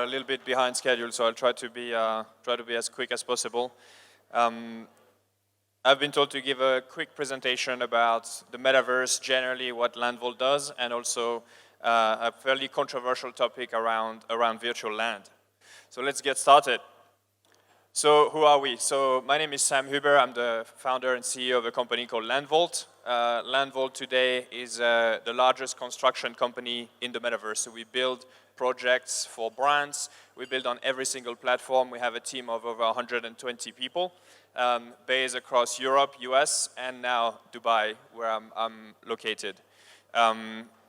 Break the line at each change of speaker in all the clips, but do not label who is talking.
are a little bit behind schedule, so I'll try to be as quick as possible. I've been told to give a quick presentation about the metaverse, generally what LandVault does, and also a fairly controversial topic around virtual land. So let's get started. So who are we? So my name is Sam Huber. I'm the founder and CEO of a company called LandVault. LandVault today is the largest construction company in the metaverse. So we build projects for brands. We build on every single platform. We have a team of over 120 people based across Europe, US, and now Dubai, where I'm located.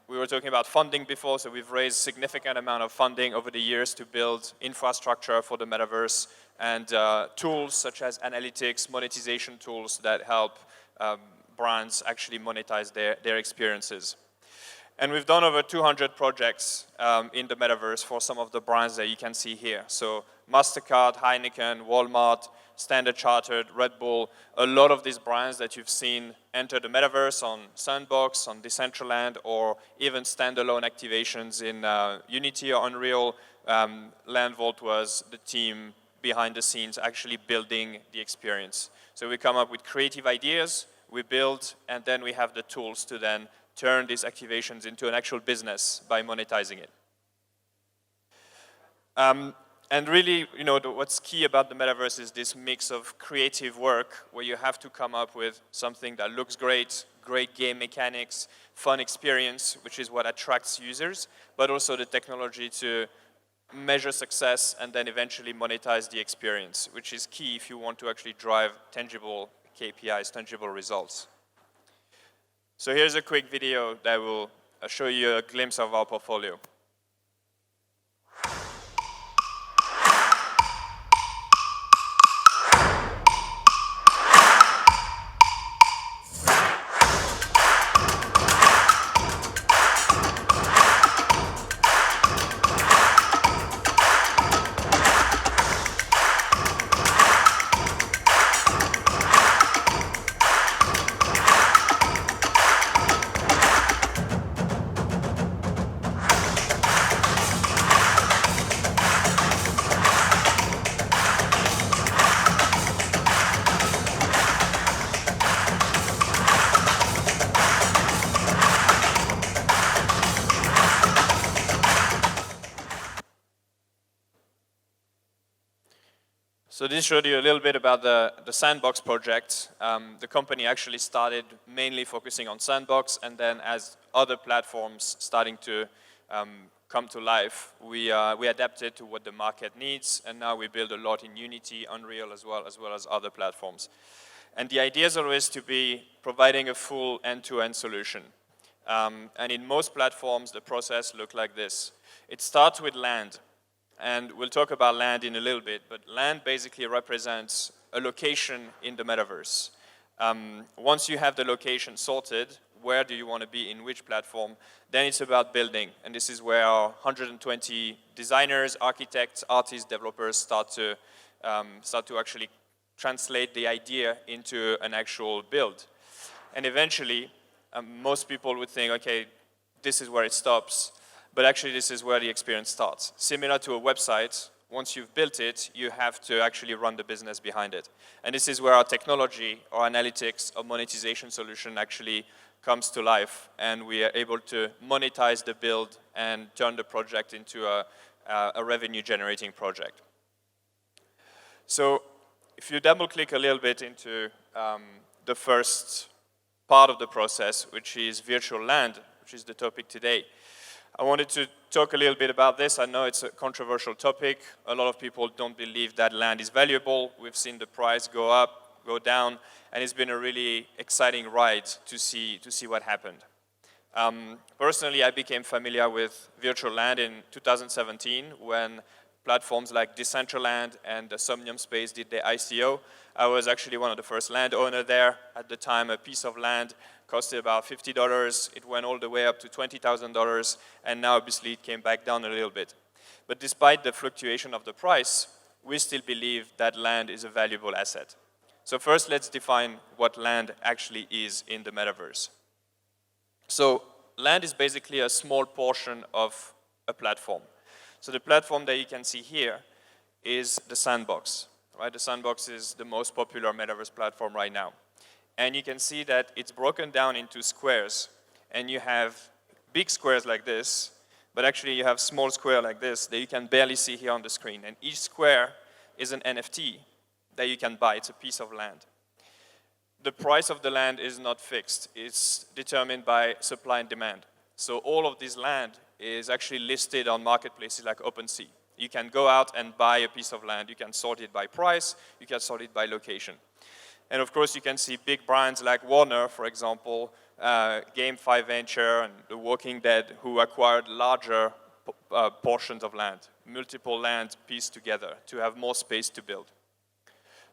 We were talking about funding before, so we've raised significant amount of funding over the years to build infrastructure for the metaverse and tools such as analytics, monetization tools that help brands actually monetize their experiences. And we've done over 200 projects in the metaverse for some of the brands that you can see here. So MasterCard, Heineken, Walmart, Standard Chartered, Red Bull, a lot of these brands that you've seen enter the metaverse on Sandbox, on Decentraland, or even standalone activations in Unity or Unreal. LandVault was the team behind the scenes actually building the experience. So we come up with creative ideas, we build, and then we have the tools to then turn these activations into an actual business by monetizing it. And really, you know, what's key about the metaverse is this mix of creative work where you have to come up with something that looks great, great game mechanics, fun experience, which is what attracts users, but also the technology to measure success and then eventually monetize the experience, which is key if you want to actually drive tangible KPIs, tangible results. So here's a quick video that will show you a glimpse of our portfolio. So this showed you a little bit about the Sandbox project. The company actually started mainly focusing on Sandbox, and then as other platforms starting to come to life, we adapted to what the market needs, and now we build a lot in Unity, Unreal as well as other platforms. And the idea is always to be providing a full end-to-end solution. And in most platforms, the process looks like this. It starts with land. And we'll talk about land in a little bit, but land basically represents a location in the metaverse. Once you have the location sorted, where do you want to be, in which platform, then it's about building. And this is where our 120 designers, architects, artists, developers start to actually translate the idea into an actual build. And eventually, most people would think, okay, this is where it stops. But actually, this is where the experience starts. Similar to a website, once you've built it, you have to actually run the business behind it. And this is where our technology, our analytics, our monetization solution actually comes to life. And we are able to monetize the build and turn the project into a revenue-generating project. So if you double-click a little bit into the first part of the process, which is virtual land, which is the topic today, I wanted to talk a little bit about this. I know it's a controversial topic. A lot of people don't believe that land is valuable. We've seen the price go up, go down, and it's been a really exciting ride to see what happened. Personally, I became familiar with virtual land in 2017 when platforms like Decentraland and the Somnium Space did their ICO. I was actually one of the first landowner there. At the time, a piece of land costed about $50. It went all the way up to $20,000, and now obviously it came back down a little bit. But despite the fluctuation of the price, we still believe that land is a valuable asset. So first, let's define what land actually is in the metaverse. So land is basically a small portion of a platform. So the platform that you can see here is the Sandbox, right? The Sandbox is the most popular metaverse platform right now. And you can see that it's broken down into squares, and you have big squares like this, but actually you have small square like this that you can barely see here on the screen. And each square is an NFT that you can buy. It's a piece of land. The price of the land is not fixed. It's determined by supply and demand. So all of this land is actually listed on marketplaces like OpenSea. You can go out and buy a piece of land. You can sort it by price. You can sort it by location. And of course, you can see big brands like Warner, for example, Game5 Venture and The Walking Dead, who acquired larger portions of land, multiple land pieced together to have more space to build.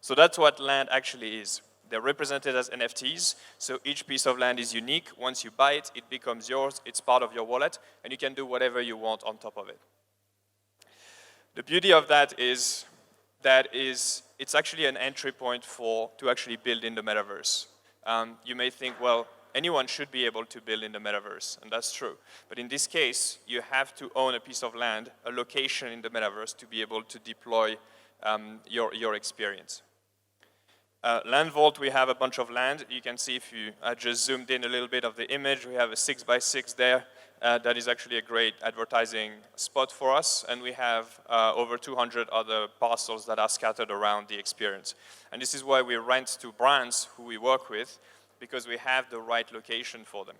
So that's what land actually is. They're represented as NFTs, so each piece of land is unique. Once you buy it, it becomes yours, it's part of your wallet, and you can do whatever you want on top of it. The beauty of that is it's actually an entry point to actually build in the metaverse. You may think, well, anyone should be able to build in the metaverse, and that's true. But in this case, you have to own a piece of land, a location in the metaverse to be able to deploy your experience. Landvolt, we have a bunch of land. You can see if you just zoomed in a little bit of the image, we have a 6x6 there. That is actually a great advertising spot for us, and we have over 200 other parcels that are scattered around the experience. And this is why we rent to brands who we work with, because we have the right location for them.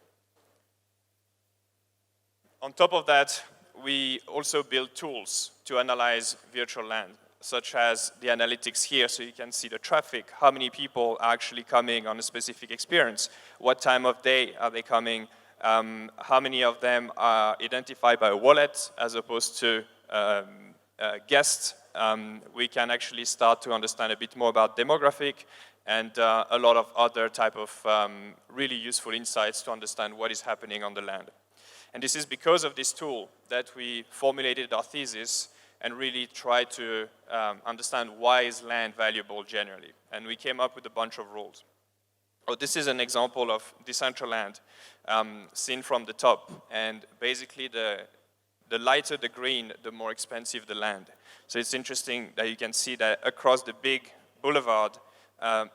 On top of that, we also build tools to analyze virtual land, such as the analytics here, so you can see the traffic, how many people are actually coming on a specific experience, what time of day are they coming, how many of them are identified by a wallet as opposed to guests. We can actually start to understand a bit more about demographic and a lot of other type of really useful insights to understand what is happening on the land. And this is because of this tool that we formulated our thesis and really tried to understand why is land valuable generally. And we came up with a bunch of rules. Oh, this is an example of Decentraland seen from the top. And basically, the lighter the green, the more expensive the land. So it's interesting that you can see that across the big boulevard,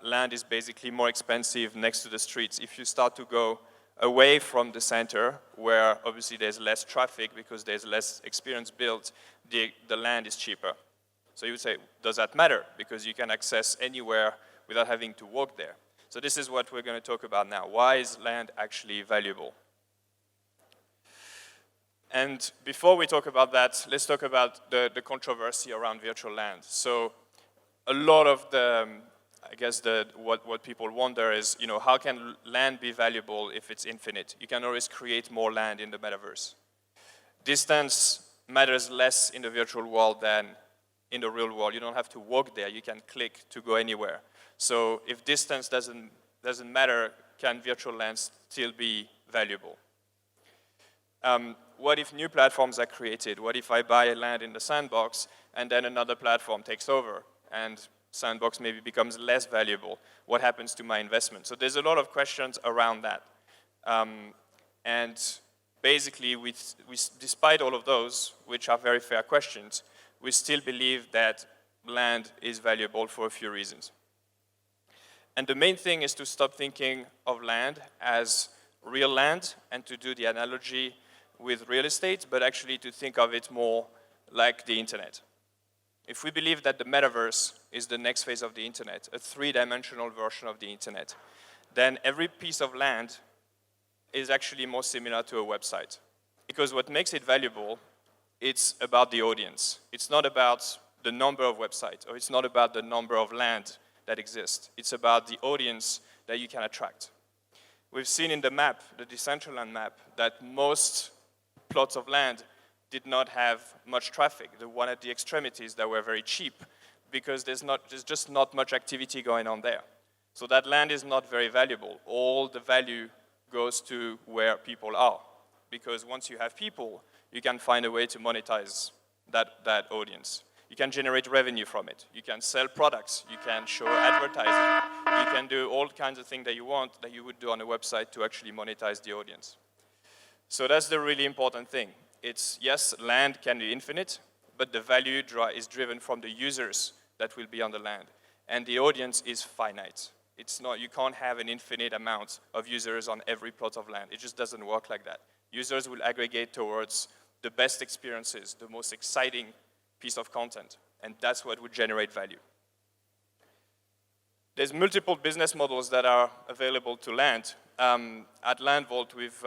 land is basically more expensive next to the streets. If you start to go away from the center, where obviously there's less traffic because there's less experience built, the land is cheaper. So you would say, does that matter? Because you can access anywhere without having to walk there. So this is what we're going to talk about now. Why is land actually valuable? And before we talk about that, let's talk about the controversy around virtual land. So a lot of I guess what people wonder is, how can land be valuable if it's infinite? You can always create more land in the metaverse. Distance matters less in the virtual world than in the real world. You don't have to walk there. You can click to go anywhere. So if distance doesn't matter, can virtual lands still be valuable? What if new platforms are created? What if I buy a land in the Sandbox and then another platform takes over and Sandbox maybe becomes less valuable? What happens to my investment? So there's a lot of questions around that. And basically, despite all of those, which are very fair questions, we still believe that land is valuable for a few reasons. And the main thing is to stop thinking of land as real land and to do the analogy with real estate, but actually to think of it more like the internet. If we believe that the metaverse is the next phase of the internet, a three-dimensional version of the internet, then every piece of land is actually more similar to a website. Because what makes it valuable, it's about the audience. It's not about the number of websites, or it's not about the number of land that exists. It's about the audience that you can attract. We've seen in the map, the Decentraland map, that most plots of land did not have much traffic. The one at the extremities that were very cheap because there's just not much activity going on there. So that land is not very valuable. All the value goes to where people are, because once you have people, you can find a way to monetize that audience. You can generate revenue from it. You can sell products. You can show advertising. You can do all kinds of things that you want that you would do on a website to actually monetize the audience. So that's the really important thing. It's, yes, land can be infinite, but the value is driven from the users that will be on the land. And the audience is finite. It's not, you can't have an infinite amount of users on every plot of land. It just doesn't work like that. Users will aggregate towards the best experiences, the most exciting piece of content, and that's what would generate value. There's multiple business models that are available to land. At LandVault, we've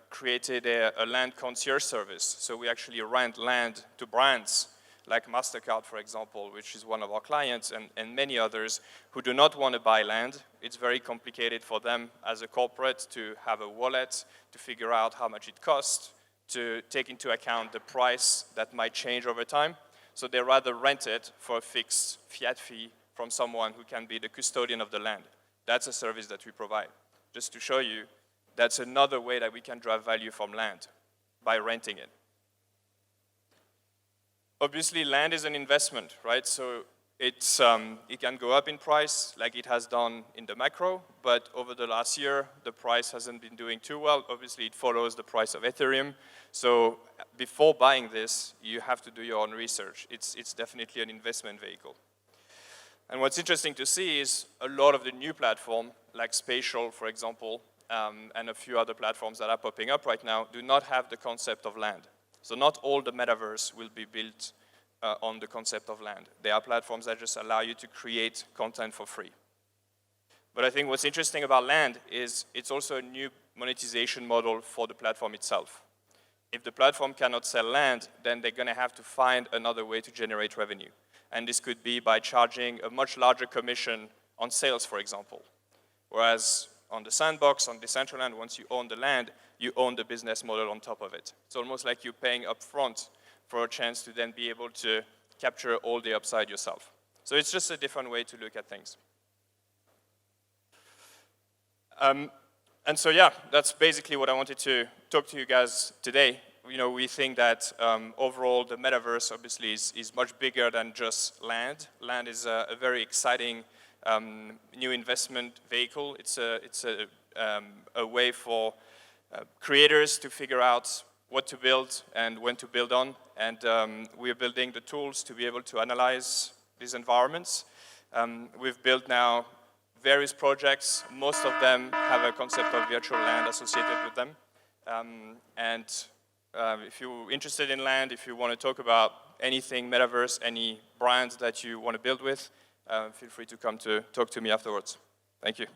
created a land concierge service. So we actually rent land to brands like MasterCard, for example, which is one of our clients, and many others who do not want to buy land. It's very complicated for them as a corporate to have a wallet, to figure out how much it costs, to take into account the price that might change over time. So they rather rent it for a fixed fiat fee from someone who can be the custodian of the land. That's a service that we provide. Just to show you, that's another way that we can drive value from land, by renting it. Obviously, land is an investment, right? So it can go up in price like it has done in the macro, but over the last year, the price hasn't been doing too well. Obviously, it follows the price of Ethereum. So before buying this, you have to do your own research. It's definitely an investment vehicle. And what's interesting to see is a lot of the new platforms, like Spatial, for example, and a few other platforms that are popping up right now, do not have the concept of land. So not all the metaverse will be built on the concept of land. There are platforms that just allow you to create content for free. But I think what's interesting about land is it's also a new monetization model for the platform itself. If the platform cannot sell land, then they're going to have to find another way to generate revenue. And this could be by charging a much larger commission on sales, for example. Whereas on the sandbox, on Decentraland, once you own the land, you own the business model on top of it. It's almost like you're paying upfront for a chance to then be able to capture all the upside yourself. So it's just a different way to look at things. And so yeah, that's basically what I wanted to talk to you guys today. You know, we think that overall the metaverse obviously is much bigger than just land. Land is a very exciting new investment vehicle. It's a way for creators to figure out what to build and when to build on. And we're building the tools to be able to analyze these environments. We've built now various projects. Most of them have a concept of virtual land associated with them. If you're interested in land, if you want to talk about anything metaverse, any brands that you want to build with, feel free to come to talk to me afterwards. Thank you.